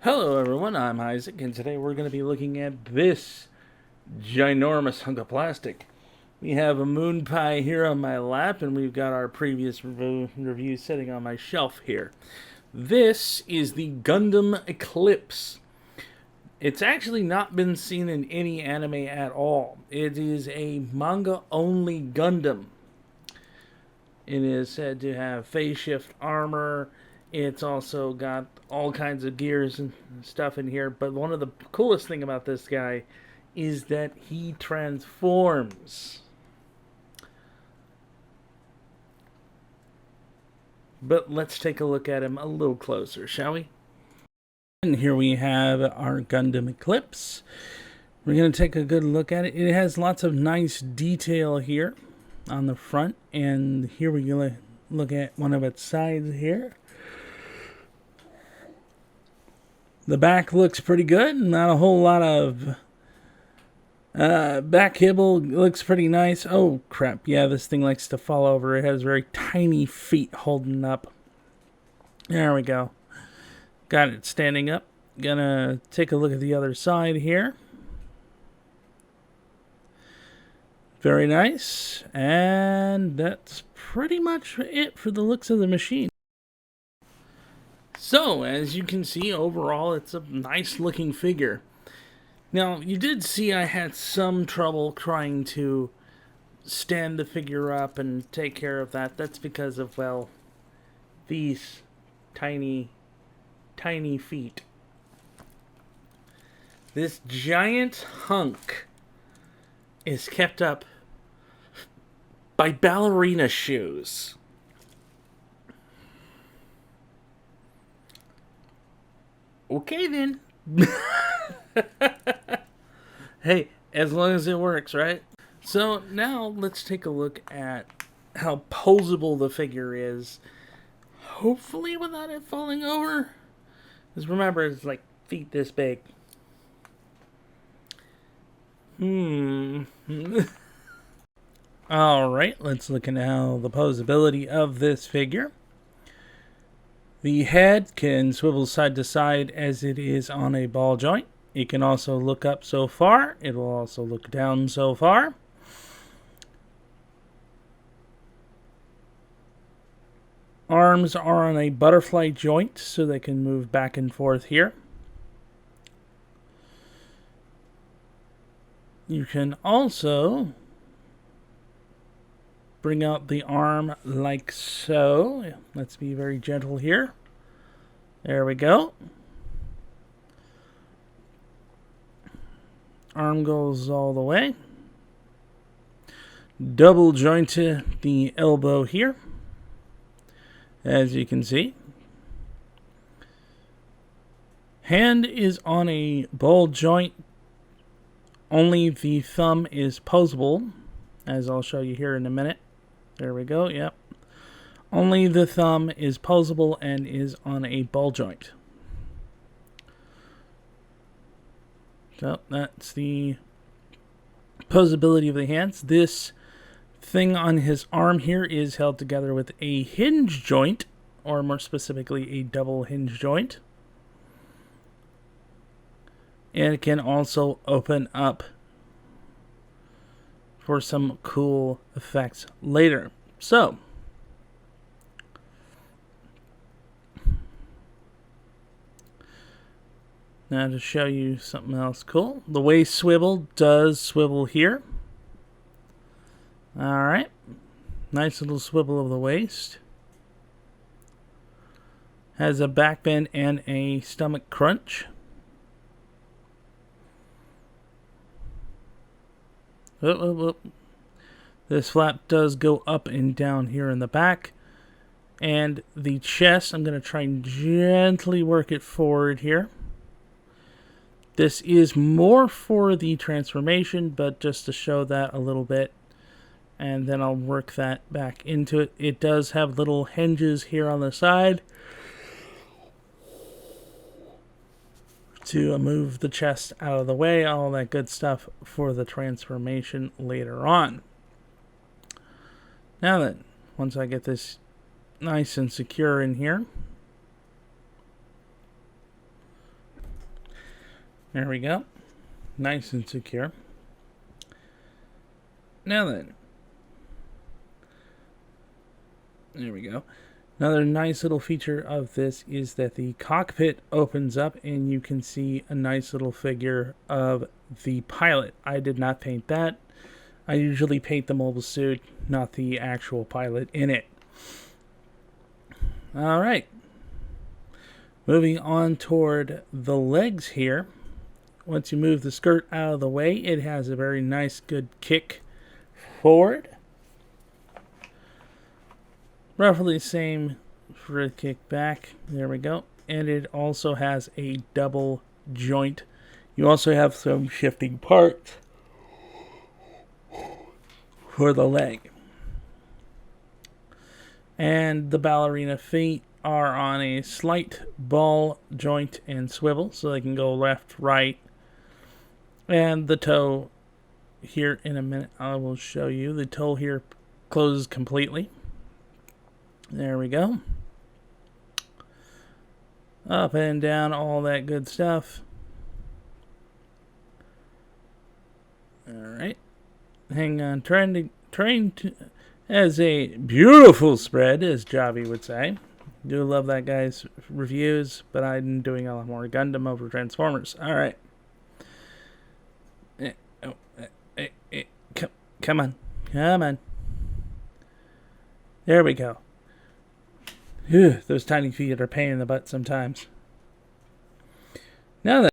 Hello everyone, I'm Isaac, and today we're going to be looking at this ginormous hunk of plastic. We have a moon pie here on my lap, and we've got our previous review sitting on my shelf here. This is the Gundam Eclipse. It's actually not been seen in any anime at all. It is a manga-only Gundam. It is said to have phase shift armor. It's also got all kinds of gears and stuff in here. But one of the coolest thing about this guy is that he transforms. But let's take a look at him a little closer, shall we? And here we have our Gundam Eclipse. We're going to take a good look at it. It has lots of nice detail here on the front. And here we're going to look at one of its sides here. The back looks pretty good. Not a whole lot of back kibble. Looks pretty nice. Oh, crap. Yeah, this thing likes to fall over. It has very tiny feet holding up. There we go. Got it standing up. Gonna take a look at the other side here. Very nice. And that's pretty much it for the looks of the machine. So, as you can see, overall, it's a nice looking figure. Now, you did see I had some trouble trying to stand the figure up and take care of that. That's because of, well, these tiny, tiny feet. This giant hunk is kept up by ballerina shoes. Okay, then. Hey, as long as it works, right? So now let's take a look at how posable the figure is. Hopefully without it falling over. Because remember, it's like feet this big. Alright, let's look at how the posability of this figure. The head can swivel side to side as it is on a ball joint. It can also look up so far. It will also look down so far. Arms are on a butterfly joint, so they can move back and forth here. You can also bring out the arm like so. Let's be very gentle here. There we go. Arm goes all the way. Double joint to the elbow here, as you can see. Hand is on a ball joint. Only the thumb is posable, as I'll show you here in a minute. There we go, yep. Only the thumb is posable and is on a ball joint. So that's the posability of the hands. This thing on his arm here is held together with a hinge joint, or more specifically a double hinge joint. And it can also open up for some cool effects later. So, now to show you something else cool. The waist swivel does swivel here. Alright. Nice little swivel of the waist. Has a back bend and a stomach crunch. This flap does go up and down here in the back. And the chest, I'm going to try and gently work it forward here. This is more for the transformation, but just to show that a little bit. And then I'll work that back into it. It does have little hinges here on the side to move the chest out of the way, all that good stuff for the transformation later on. Now then, once I get this nice and secure in here, There we go. Nice and secure. Now then. There we go. Another nice little feature of this is that the cockpit opens up and you can see a nice little figure of the pilot. I did not paint that. I usually paint the mobile suit, not the actual pilot in it. Alright. Moving on toward the legs here. Once you move the skirt out of the way, it has a very nice, good kick forward. Roughly the same for a kick back. There we go. And it also has a double joint. You also have some shifting parts for the leg. And the ballerina feet are on a slight ball joint and swivel, so they can go left, right. And the toe here, in a minute I will show you. The toe here closes completely. There we go. Up and down, all that good stuff. Alright. Hang on. Trying to as a beautiful spread, as Javi would say. Do love that guy's reviews, but I'm doing a lot more Gundam over Transformers. Alright. Come on. Come on. There we go. Whew, those tiny feet are a pain in the butt sometimes. Now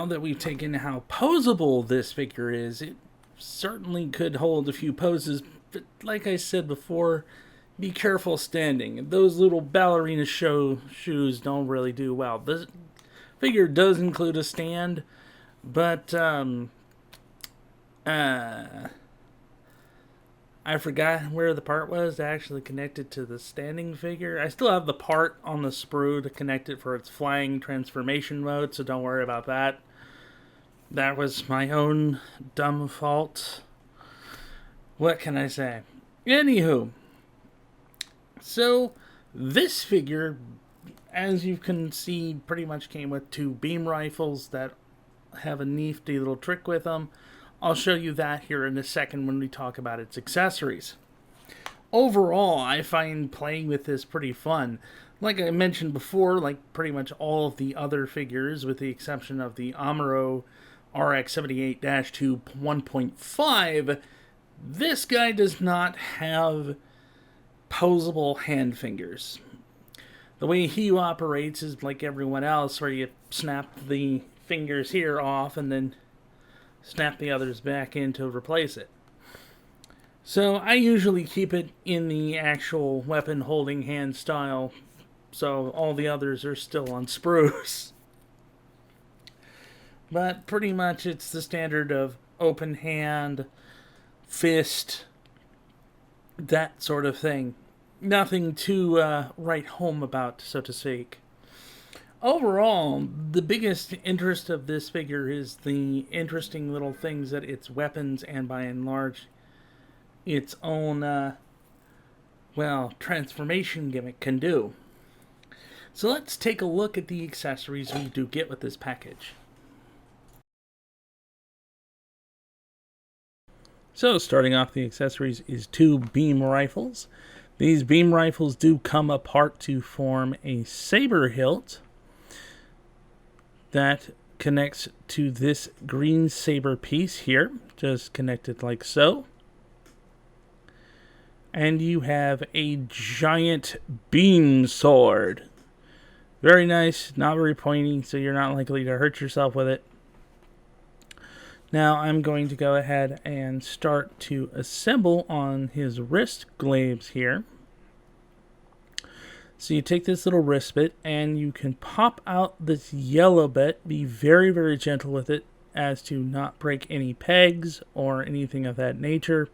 that we've taken how posable this figure is, it certainly could hold a few poses, but like I said before, be careful standing. Those little ballerina shoes don't really do well. This figure does include a stand, but I forgot where the part was to actually connect it to the standing figure. I still have the part on the sprue to connect it for its flying transformation mode, so don't worry about that. That was my own dumb fault. What can I say? Anywho, so this figure, as you can see, pretty much came with two beam rifles that have a nifty little trick with them. I'll show you that here in a second when we talk about its accessories. Overall, I find playing with this pretty fun. Like I mentioned before, like pretty much all of the other figures, with the exception of the Amuro RX-78-2 1.5, this guy does not have posable hand fingers. The way he operates is like everyone else, where you snap the fingers here off and then snap the others back in to replace it. So I usually keep it in the actual weapon holding hand style, so all the others are still on sprues. But pretty much it's the standard of open hand, fist, that sort of thing. Nothing to write home about, so to speak. Overall, the biggest interest of this figure is the interesting little things that its weapons and by and large its own, transformation gimmick can do. So let's take a look at the accessories we do get with this package. So starting off the accessories is two beam rifles. These beam rifles do come apart to form a saber hilt that connects to this green saber piece here, just connected like so. And you have a giant beam sword. Very nice, not very pointy, so you're not likely to hurt yourself with it. Now I'm going to go ahead and start to assemble on his wrist glaives here. So you take this little wrist bit and you can pop out this yellow bit. Be very, very gentle with it as to not break any pegs or anything of that nature.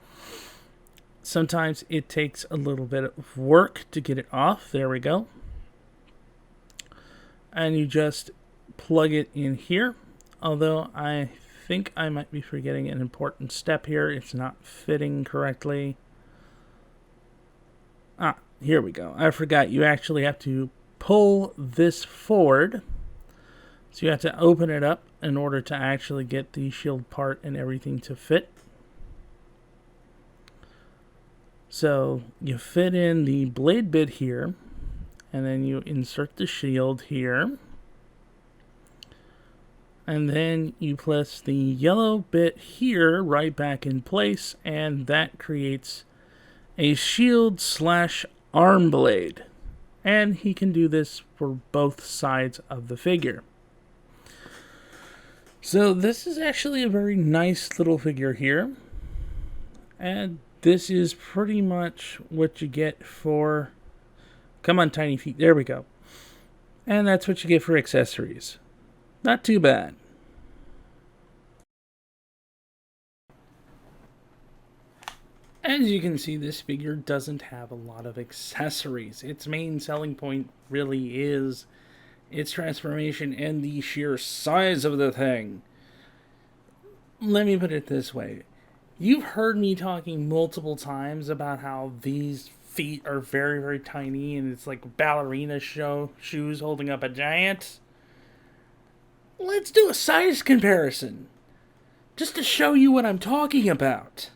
Sometimes it takes a little bit of work to get it off. There we go. And you just plug it in here. Although I think I might be forgetting an important step here. It's not fitting correctly. Here we go. I forgot you actually have to pull this forward So you have to open it up in order to actually get the shield part and everything to fit. So you fit in the blade bit here, and then you insert the shield here. And then you place the yellow bit here right back in place, and that creates a shield / arm blade. And he can do this for both sides of the figure. So this is actually a very nice little figure here. And this is pretty much what you get for... Come on, tiny feet. There we go. And that's what you get for accessories. Not too bad. As you can see, this figure doesn't have a lot of accessories. Its main selling point really is its transformation and the sheer size of the thing. Let me put it this way. You've heard me talking multiple times about how these feet are very, very tiny and it's like ballerina shoes holding up a giant. Let's do a size comparison, just to show you what I'm talking about.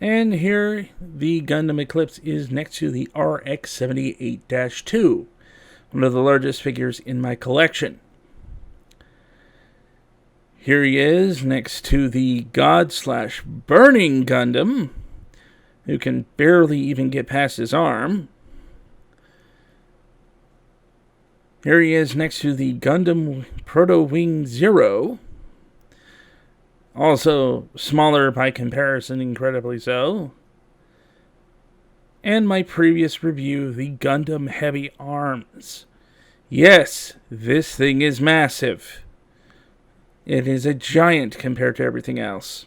And here the Gundam Eclipse is next to the RX-78-2, one of the largest figures in my collection. Here he is next to the God/Burning Gundam, who can barely even get past his arm. Here he is next to the Gundam Proto-Wing Zero, also smaller by comparison, incredibly so. And my previous review, the Gundam Heavy Arms. Yes, this thing is massive. It is a giant compared to everything else.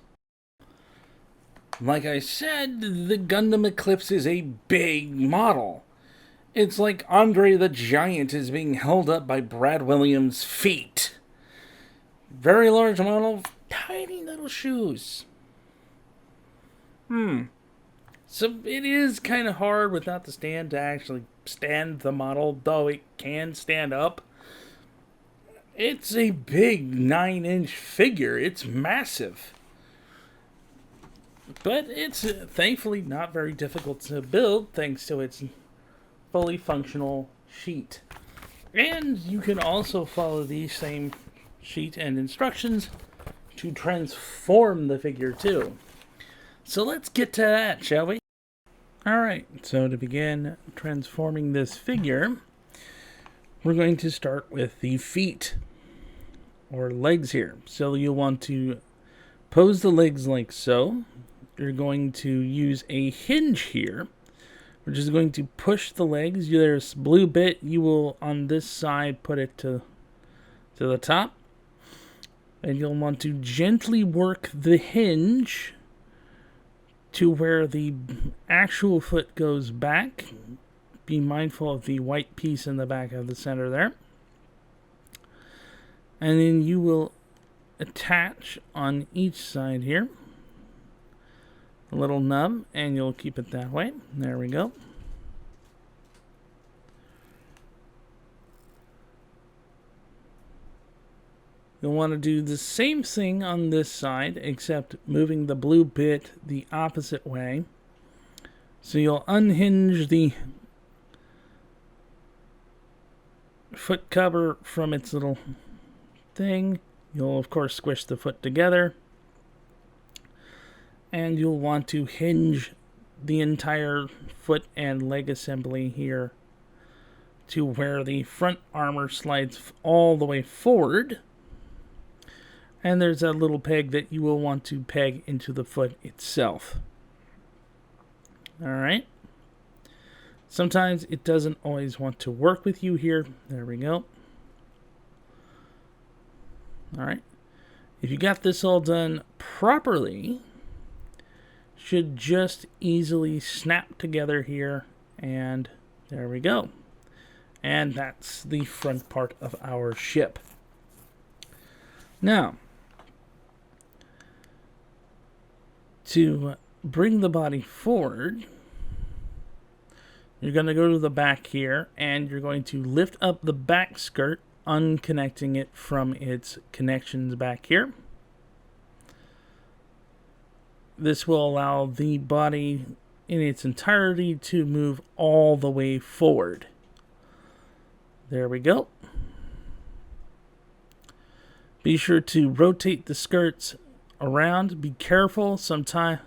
Like I said, the Gundam Eclipse is a big model. It's like Andre the Giant is being held up by Brad Williams' feet. Very large model, tiny little shoes. So it is kind of hard without the stand to actually stand the model, though it can stand up. It's a big 9-inch figure. It's massive. But it's thankfully not very difficult to build thanks to its fully functional sheet. And you can also follow the same sheet and instructions to transform the figure too. So let's get to that, shall we? Alright, so to begin transforming this figure, we're going to start with the feet, or legs here. So you'll want to pose the legs like so. You're going to use a hinge here, which is going to push the legs. There's blue bit. You will, on this side, put it to the top. And you'll want to gently work the hinge to where the actual foot goes back. Be mindful of the white piece in the back of the center there. And then you will attach on each side here a little nub, and you'll keep it that way. There we go. You'll want to do the same thing on this side, except moving the blue bit the opposite way. So you'll unhinge the foot cover from its little thing. You'll, of course, squish the foot together. And you'll want to hinge the entire foot and leg assembly here to where the front armor slides all the way forward. And there's a little peg that you will want to peg into the foot itself. Alright. Sometimes it doesn't always want to work with you here. There we go. Alright. If you got this all done properly, should just easily snap together here, and there we go. And that's the front part of our ship. Now, to bring the body forward, you're going to go to the back here, and you're going to lift up the back skirt unconnecting it from its connections back here. This will allow the body in its entirety to move all the way forward. There we go. Be sure to rotate the skirts around. Be careful. Some of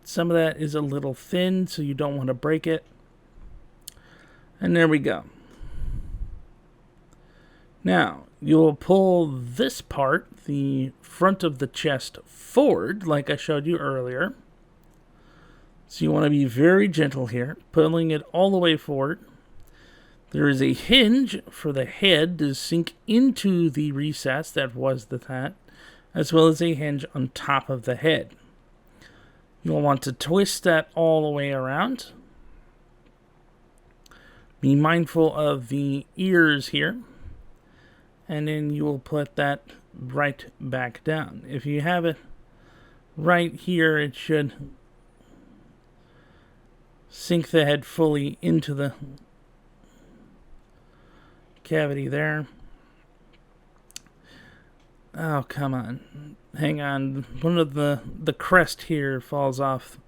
that is a little thin, so you don't want to break it. And there we go. Now, you'll pull this part, the front of the chest, forward, like I showed you earlier. So you want to be very gentle here, pulling it all the way forward. There is a hinge for the head to sink into the recess that was the hat, as well as a hinge on top of the head. You'll want to twist that all the way around. Be mindful of the ears here. And then you will put that right back down. If you have it right here, it should sink the head fully into the cavity there. Oh, come on. Hang on. One of the crest here falls off.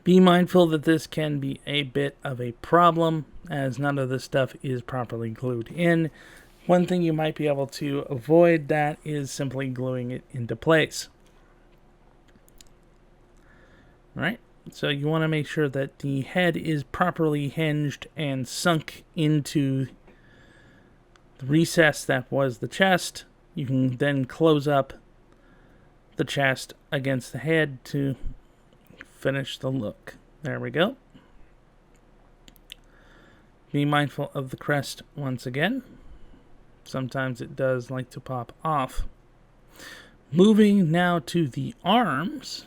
Be mindful that this can be a bit of a problem, as none of this stuff is properly glued in. One thing you might be able to avoid that is simply gluing it into place. Right? So you want to make sure that the head is properly hinged and sunk into the recess that was the chest. You can then close up the chest against the head to finish the look. There we go. Be mindful of the crest once again. Sometimes it does like to pop off. Moving now to the arms.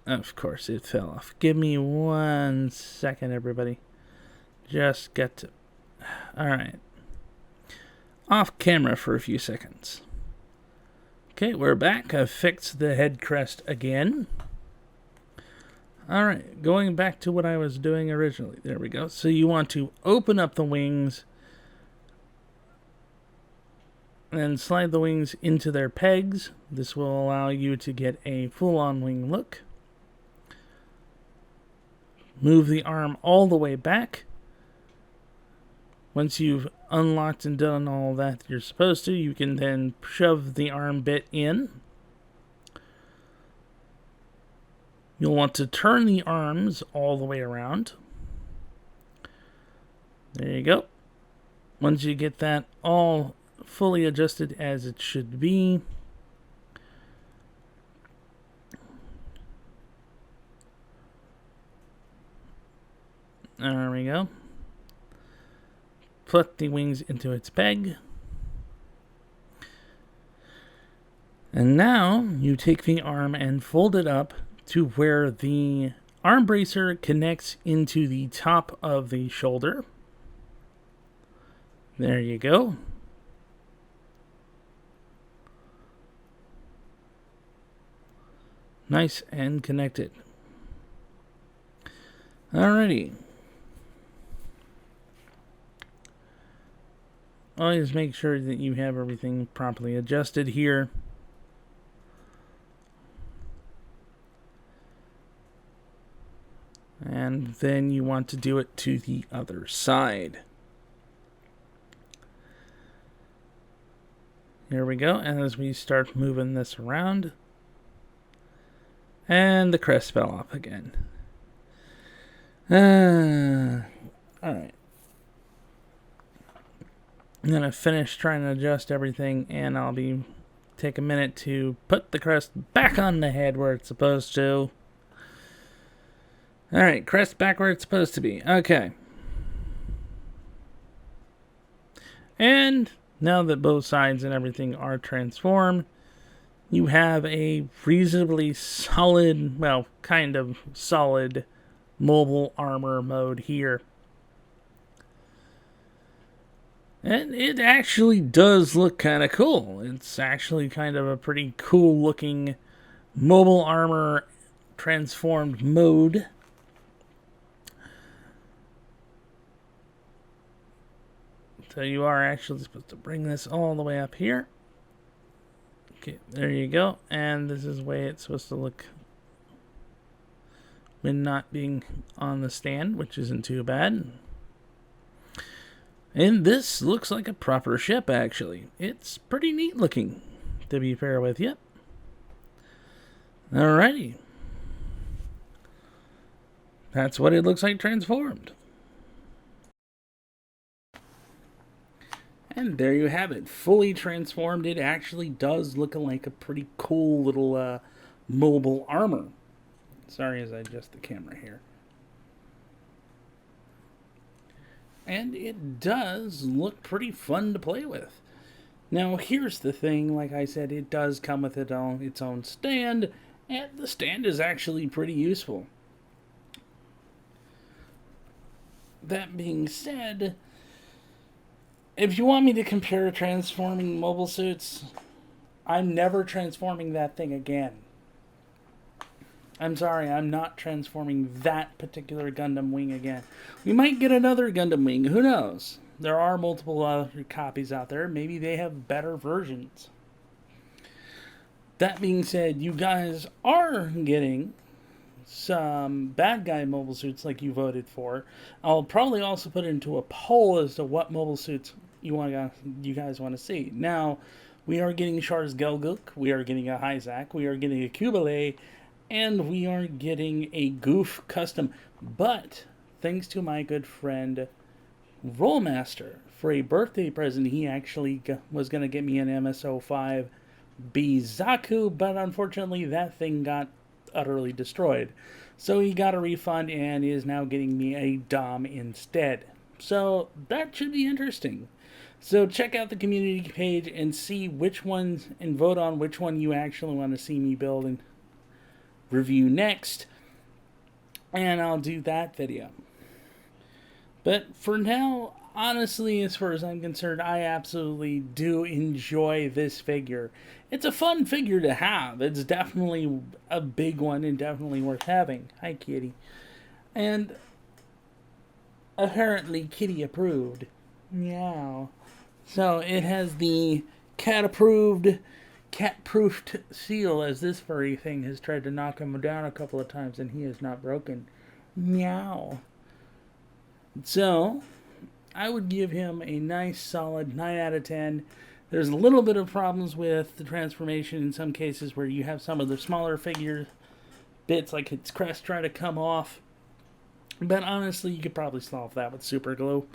Of course it fell off. Give me 1 second, everybody. Just get to... Alright. Off camera for a few seconds. Okay, we're back. I've fixed the head crest again. Alright, going back to what I was doing originally. There we go. So you want to open up the wings and slide the wings into their pegs. This will allow you to get a full-on wing look. Move the arm all the way back. Once you've unlocked and done all that you're supposed to, you can then shove the arm bit in. You'll want to turn the arms all the way around. There you go. Once you get that all fully adjusted as it should be, there we go. Put the wings into its peg. And now you take the arm and fold it up to where the arm bracer connects into the top of the shoulder. There you go. Nice and connected. Alrighty. Always make sure that you have everything properly adjusted here. And then you want to do it to the other side. Here we go. And as we start moving this around, and the crest fell off again. Alright. I'm going to finish trying to adjust everything, and I'll take a minute to put the crest back on the head where it's supposed to. Alright, crest back where it's supposed to be. Okay. And now that both sides and everything are transformed, you have a reasonably solid, well, kind of solid mobile armor mode here. And it actually does look kind of cool. It's actually kind of a pretty cool looking mobile armor transformed mode. So you are actually supposed to bring this all the way up here. Okay, there you go. And this is the way it's supposed to look when not being on the stand, which isn't too bad. And this looks like a proper ship, actually. It's pretty neat looking, to be fair with you. Alrighty. That's what it looks like transformed. And there you have it. Fully transformed. It actually does look like a pretty cool little mobile armor. Sorry as I adjust the camera here. And it does look pretty fun to play with. Now here's the thing, like I said, it does come with its own stand, and the stand is actually pretty useful. That being said, if you want me to compare transforming mobile suits, I'm never transforming that thing again. I'm sorry, I'm not transforming that particular Gundam wing again. We might get another Gundam wing, who knows? There are multiple other copies out there. Maybe they have better versions. That being said, you guys are getting some bad guy mobile suits like you voted for. I'll probably also put it into a poll as to what mobile suits you guys want to see. Now, we are getting Char's Gelgook, we are getting a Hyzak, we are getting a Kubele, and we are getting a Goof custom. But thanks to my good friend Rollmaster, for a birthday present, he actually was going to get me an MSO5 Bizaku, but unfortunately that thing got utterly destroyed. So he got a refund and is now getting me a Dom instead. So that should be interesting. So check out the community page and see which ones, and vote on which one you actually want to see me build and review next. And I'll do that video. But for now, honestly, as far as I'm concerned, I absolutely do enjoy this figure. It's a fun figure to have. It's definitely a big one and definitely worth having. Hi, Kitty. And apparently Kitty approved. Meow. So it has the cat-approved, cat-proofed seal, as this furry thing has tried to knock him down a couple of times and he is not broken. Meow. So, I would give him a nice solid 9 out of 10. There's a little bit of problems with the transformation in some cases where you have some of the smaller figure bits like its crest try to come off. But honestly, you could probably solve that with super glue.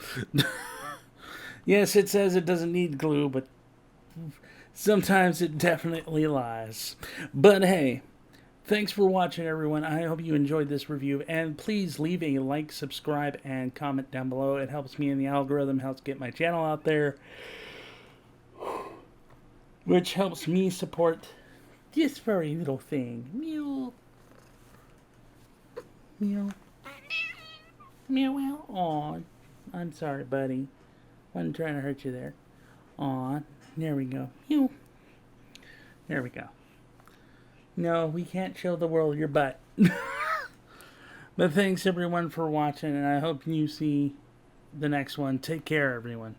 Yes, it says it doesn't need glue, but sometimes it definitely lies. But hey, thanks for watching, everyone. I hope you enjoyed this review, and please leave a like, subscribe, and comment down below. It helps me in the algorithm, helps get my channel out there, which helps me support this furry little thing. Meow. Meow. Meow, meow. Aw, I'm sorry, buddy. Wasn't trying to hurt you there. Aw, there we go. Meow. There we go. No, we can't show the world your butt. But thanks everyone for watching, and I hope you see the next one. Take care, everyone.